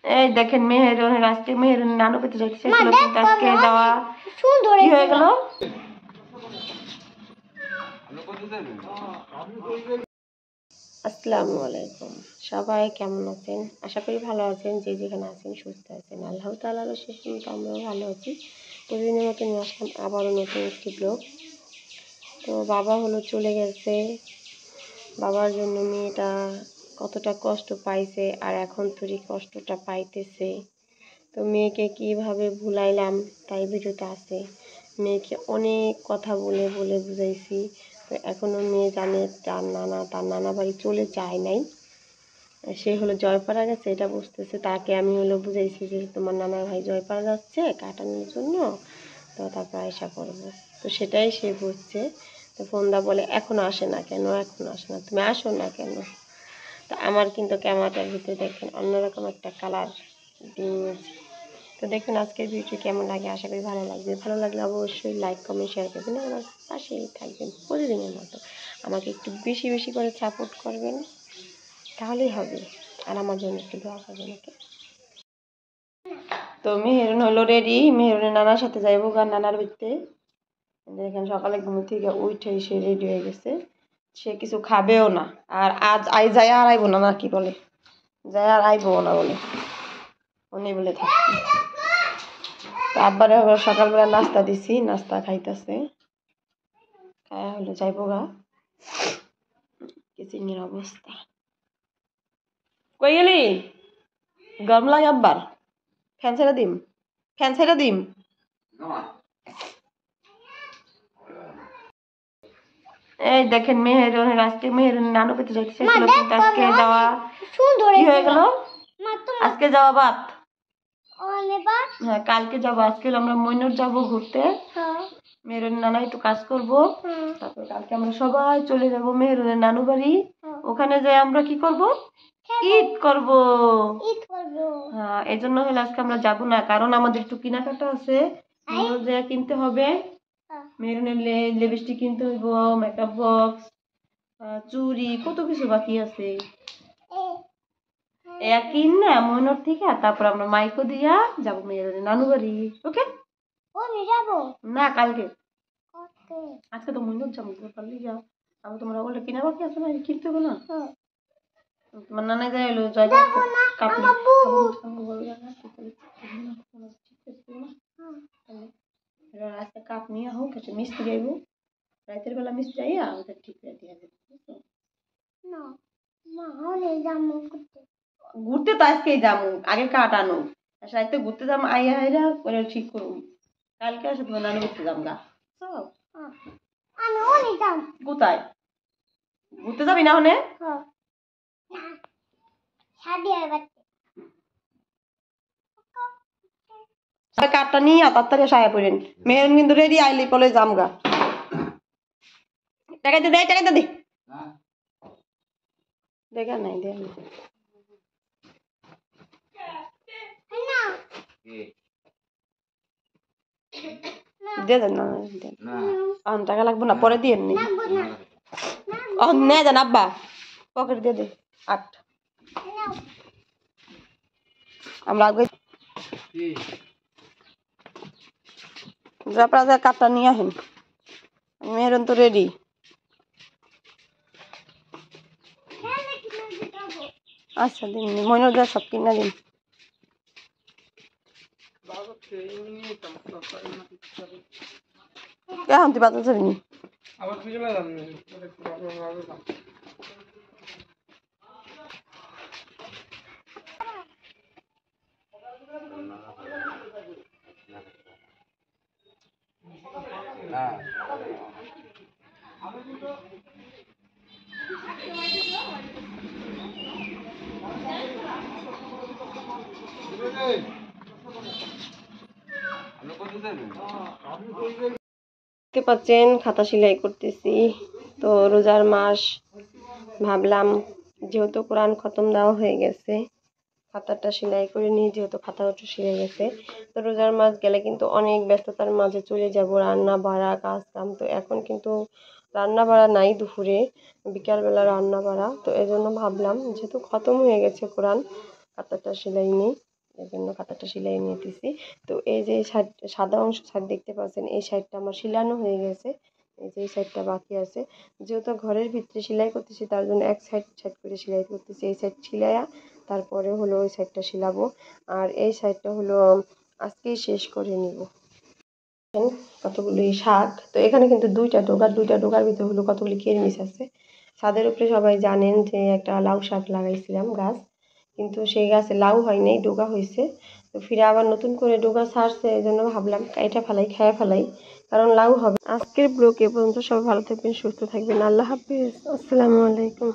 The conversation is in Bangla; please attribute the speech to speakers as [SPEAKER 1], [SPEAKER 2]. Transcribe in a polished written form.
[SPEAKER 1] এই দেখেন মেহেরুনের আজকে মেহেরুনের নানু পেতে যাচ্ছে, কিন্তু আজকে যাওয়া কি হয়ে গেল। আসসালামু আলাইকুম, সবাই কেমন আছেন? আশা করি ভালো আছেন। যে যেখানে আছেন সুস্থ আছেন, আল্লাহ তাআলার শেষ মতো আমরাও ভালো আছি। প্রতিদিনের মতো নিয়ে আসলাম আবারও নতুন একটি ব্লগ। তো বাবা হলো চলে গেছে, বাবার জন্য মেয়েটা কতটা কষ্ট পাইছে আর এখন তোরই কষ্টটা পাইতেছে। তো মেয়েকে কিভাবে ভুলাইলাম তাই ভিডিওতে আছে। মেয়েকে অনেক কথা বলে বলে বুঝাইছি। তো এখনও মেয়ে জানে তার নানা বাড়ি চলে যায় নাই, সে হলো জয়পাড়া গেছে, এটা বুঝতেছে। তাকে আমি হলো বুঝাইছি যে তোমার নানার ভাই জয়পাড়া যাচ্ছে কাটানোর জন্য, তো তারপর আয়সা করবো। তো সেটাই সে বুঝছে। তো ফোনদা বলে এখনো আসে না কেন, এখনো আসে না, তুমি আসো না কেন। তো আমার কিন্তু ক্যামেরাটার ভিতরে দেখেন অন্যরকম একটা কালার দিয়েছি। তো দেখুন আজকের ভিডিও কেমন লাগে, আশা করি ভালো লাগবে। ভালো লাগলে অবশ্যই লাইক কমেন্ট শেয়ার করবেন, আমার পাশেই থাকবেন প্রতিদিনের মতো। আমাকে একটু বেশি বেশি করে সাপোর্ট করবেন, তাহলেই হবে। আর আমার জন্য একটু দোয়া করবেন। ওকে। তো মেহেরুন হলো রেডি, মেহেরুনের নানার সাথে যাইব গা নানার বাড়িতে। দেখেন সকালে ঘুম থেকে উঠে সে রেডি হয়ে গেছে, সে কিছু খাবেও না। আর আজ যাই আর আইব না, কি বলে যাই আর আইবো না বলে উনি বলে থাকবে। তো আব্বারে সকালবেলা নাস্তা দিছি, নাস্তা খাইতেছে, খায়া হলো যাইবো গা। কিচিংয়ের অবস্থা। কই গেলি? গরম লাগে আব্বার? ফ্যান ছেড়ে দিম, ফ্যান ছেড়ে দিম। এই দেখেন মেহেরুনের আজকে মেহেরুনের নানু পেতে যাচ্ছে, কিন্তু আজকে যাওয়া কি হয়ে গেল। আজকে যাওয়া বাদ, হ্যাঁ কালকে যাবো। আজকে আমরা মইনুর যাবো ঘুরতে, মেহেরুনের নানা একটু কাজ করবো, তারপর কালকে আমরা সবাই চলে যাবো মেহেরুনের নানু বাড়ি। ওখানে যাই আমরা কি করব, ঈদ করব। হ্যাঁ এই জন্য হলে আজকে আমরা যাবো না, কারণ আমাদের একটু কেনাকাটা আছে, যা কিনতে হবে। মেহেরুনের লিপস্টিক কিনতে হইব, মেকআপ বক্স, চুড়ি, কত কিছু বাকি আছে। কিন না মইনুর থেকে, তারপর আমরা মাইকো দিয়া যাবো মেহেরুনের নানু বাড়ি। ওকে না কালকে, আজকে তো মইনুর যাবো, কালকে যাও। আমি তোমরা বলে কিনা বাকি আছে না, কিনতে হবে না। তোমার নানা যাই এলো জয়টা কাপড় আজকে কাপ নিয়ে হোক, মিস্ত্রি আইব রাতের বেলা, মিস্ত্রি আইয়া ওদের ঠিক করে দিয়ে দেবে। ঘুরতে তো আজকেই যাবো, আগে কাঠ আনো, রাতে ঘুরতে যাবো, আইয়া হাইরা করে ঠিক করুন। কালকে আসে তোমার নানু ঘুরতে যাবো গা। কোথায় ঘুরতে যাবি না হনে? কাঠটা নিয়ে তাড়াতাড়ি সায়া পড়েন। মেহেরুন কিন্তু রেডি, আইলি পলে জামগা। টাকাতে দে, টাকাতে দে, দেখা নাই দে দেন না, টাকা লাগবো না, পরে দিয়ে নি নে দেন আব্বা, পকেট দিয়ে দে 8। আমরা আগে যা কাঠটা নিয়ে আসেন, মেহেরুন তো রেডি। আচ্ছা দিন, মইনুর যা সব কিনা দিন। এখন তুই বাজার যাবি নি? দেখতে পাচ্ছেন খাতা সেলাই করতেছি। তো রোজার মাস, ভাবলাম যেহেতু কোরআন খতম দেওয়া হয়ে গেছে, খাতাটা সেলাই করে নিই, যেহেতু খাতাটা সেলাই গেছে। তো রোজার মাস গেলে কিন্তু অনেক ব্যস্ততার মাঝে চলে যাব, রান্না বাড়া কাজ কাম। তো এখন কিন্তু রান্না বাড়া নাই, দুপুরে বিকালবেলা রান্না বাড়া। তো এই জন্য ভাবলাম যেহেতু খতম হয়ে গেছে কোরআন, খাতাটা সেলাই নিই। এর জন্য কাঁথাটা সেলাই নিতেছি। তো এই যে সাদা অংশ সাইড দেখতে পাচ্ছেন, এই সাইডটা আমার সেলানো হয়ে গেছে। এই যে এই সাইডটা বাকি আছে। যেহেতু ঘরের ভিতরে সেলাই করতেছি তার জন্য এক সাইড সাইড করে সেলাই করতেছি। এই সাইড সেলাইয়া তারপরে হলো ওই সাইডটা সেলাবো। আর এই সাইডটা হলো আজকেই শেষ করে নিব। কতগুলি শাক, তো এখানে কিন্তু দুইটা ডোগার ভিতরে হলো কতগুলি কিরমিস আছে। ছাদের উপরে সবাই জানেন যে একটা লাউ শাক লাগাইছিলাম গাছ, কিন্তু সেই গাছে লাউ হয় নাই, ডোগা হয়েছে। তো ফিরে আবার নতুন করে ডোগা ছাড়ছে, এই জন্য ভাবলাম এটা ফেলাই, খেয়ে ফেলাই, কারণ লাউ হবে। আজকের ব্লগ এ পর্যন্ত, সবাই ভালো থাকবেন, সুস্থ থাকবেন, আল্লাহ হাফিজ, আসসালামু আলাইকুম।